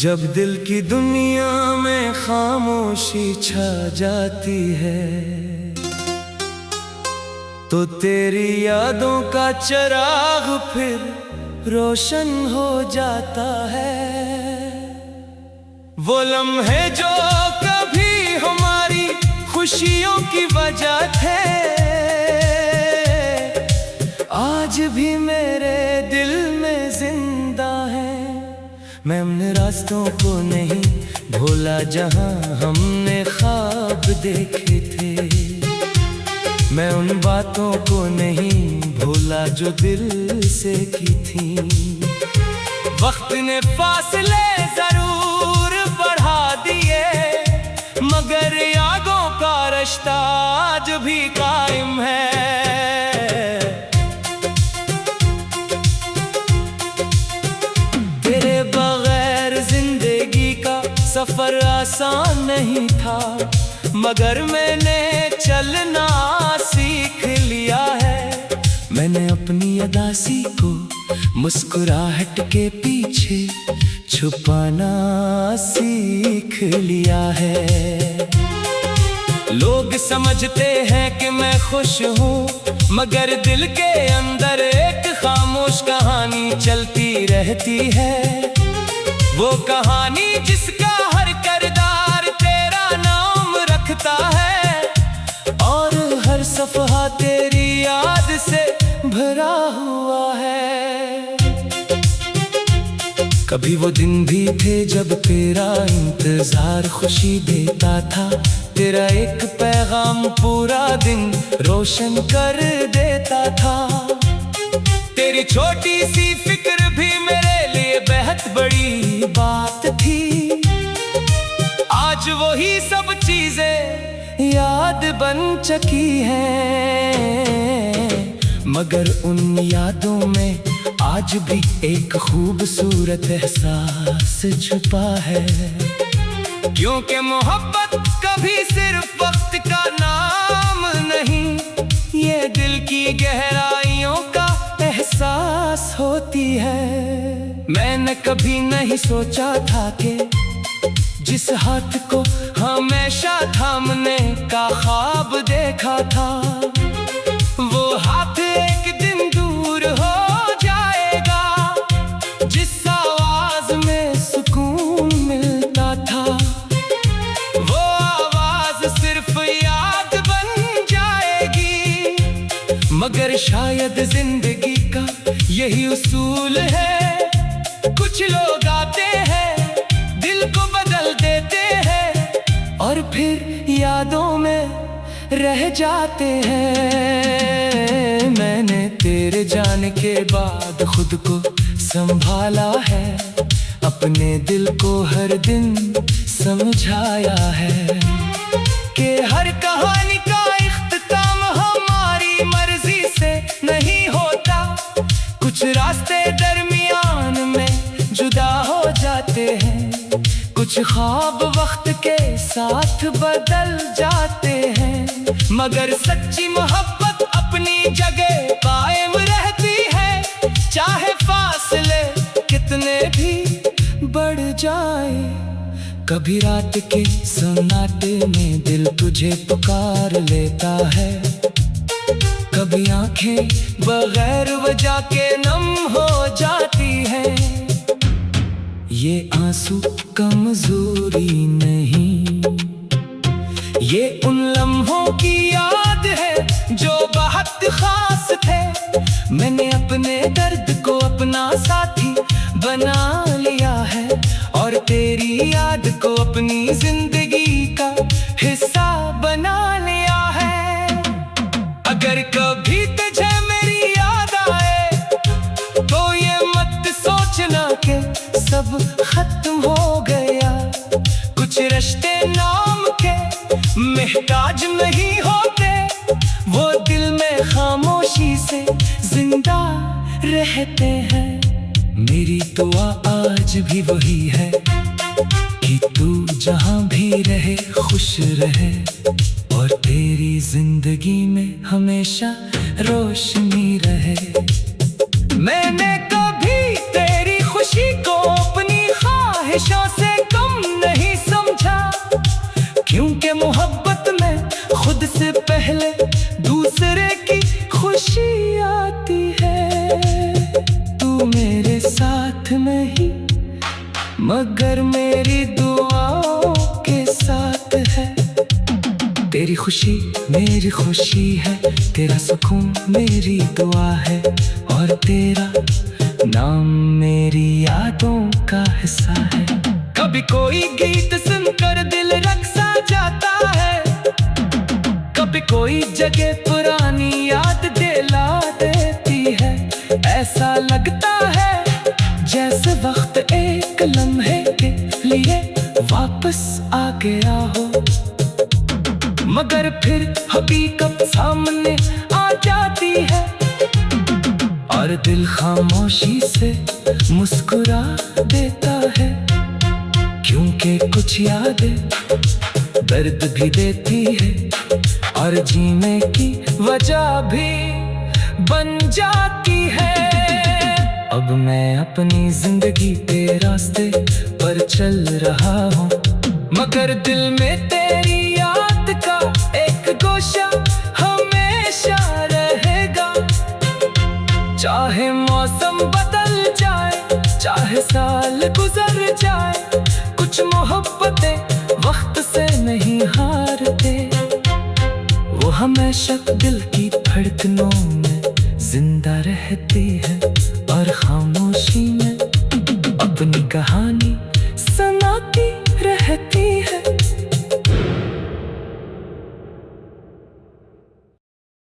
जब दिल की दुनिया में खामोशी छा जाती है तो तेरी यादों का चिराग फिर रोशन हो जाता है। वो लम्हे जो कभी हमारी खुशियों की वजह थे आज भी मेरे दिल में जिंदा है। मैं उन रास्तों को नहीं भूला जहां हमने ख्वाब देखे थे। मैं उन बातों को नहीं भूला जो दिल से की थी। वक्त ने फासले जरूर बढ़ा दिए मगर यादों का रिश्ता आज भी कायम है। तेरे बगैर जिंदगी का सफर आसान नहीं था मगर मैंने चलना सीख लिया है। मैंने अपनी अदासी को मुस्कुराहट के पीछे छुपाना सीख लिया है। लोग समझते हैं कि मैं खुश हूँ मगर दिल के अंदर एक खामोश कहानी चलती रहती है। वो कहानी जिसका हर किरदार तेरा नाम रखता है और हर सफ़हा तेरी याद से भरा हुआ है। कभी वो दिन भी थे जब तेरा इंतजार खुशी देता था। तेरा एक पैगाम पूरा दिन रोशन कर देता था। तेरी छोटी सी फिक्र भी मेरे लिए बेहद बड़ी बात थी। आज वही सब चीजें याद बन चुकी हैं मगर उन यादों में आज भी एक खूबसूरत एहसास छुपा है। क्योंकि मोहब्बत कभी सिर्फ वक्त का नाम नहीं ये दिल की गहराइयों का एहसास होती है। मैंने कभी नहीं सोचा था कि जिस हाथ को हमेशा थामने का ख्वाब देखा था वो हाथ एक दिन दूर हो जाएगा। जिस आवाज में सुकून मिलता था वो आवाज सिर्फ याद बन जाएगी। मगर शायद जिंदगी का यही उसूल है। कुछ लोग आते हैं दिल को बदल देते हैं और फिर यादों में रह जाते हैं। मैंने तेरे जाने के बाद खुद को संभाला है। अपने दिल को हर दिन समझाया है कि हर कहानी का इख्तिताम हमारी मर्जी से नहीं होता। कुछ रास्ते दरमियान में जुदा हो जाते हैं। कुछ ख्वाब वक्त के साथ बदल जाते हैं मगर सच्ची मोहब्बत अपनी जगह कायम रहती है। चाहे फासले कितने भी बढ़ जाए कभी रात के सन्नाटे में दिल तुझे पुकार लेता है। कभी आंखें बगैर वजह के नम हो जाती हैं। ये आंसू कमजोरी नहीं ये उन लम्हों की याद है जो बहुत खास थे। मैंने अपने दर्द को अपना साथी बना लिया है और तेरी याद को अपनी जिंदगी का हिस्सा बना लिया है। अगर कभी तुझे मेरी याद आए तो ये मत सोचना कि सब खत्म हो गया। कुछ रिश्ते नाम के महताज नहीं होते वो दिल में खामोशी से जिंदा रहते हैं। मेरी दुआ आज भी वही है कि तू जहां भी रहे खुश रहे और तेरी जिंदगी में हमेशा रोशनी रहे। मैंने कभी तेरी खुशी को अपनी ख्वाहिशों से साथ नहीं, मगर मेरी दुआओं के साथ है। तेरी खुशी मेरी खुशी है, तेरा सुकून मेरी दुआ है, और तेरा नाम मेरी यादों का हिस्सा है। कभी कोई गीत सुनकर दिल रक्सा जाता है, कभी कोई जगह पुरानी याद दिला देती है। ऐसा लगता है जैसे वक्त एक लम्हे के लिए वापस आ गया हो, मगर फिर हकीकत सामने आ जाती है, और दिल खामोशी से मुस्कुरा देता है। क्योंकि कुछ यादें दर्द भी देती है, और जीने की वजह भी बन जाती है। अब मैं अपनी जिंदगी के रास्ते पर चल रहा हूँ, मगर दिल में तेरी याद का एक गोशा हमेशा रहेगा। चाहे मौसम बदल जाए, चाहे साल गुजर जाए, कुछ मोहब्बतें वक्त से नहीं हारते। वो हमेशा दिल की धड़कनों में जिंदा रहती है, और खामोशी में अपनी कहानी सुनाती रहती है।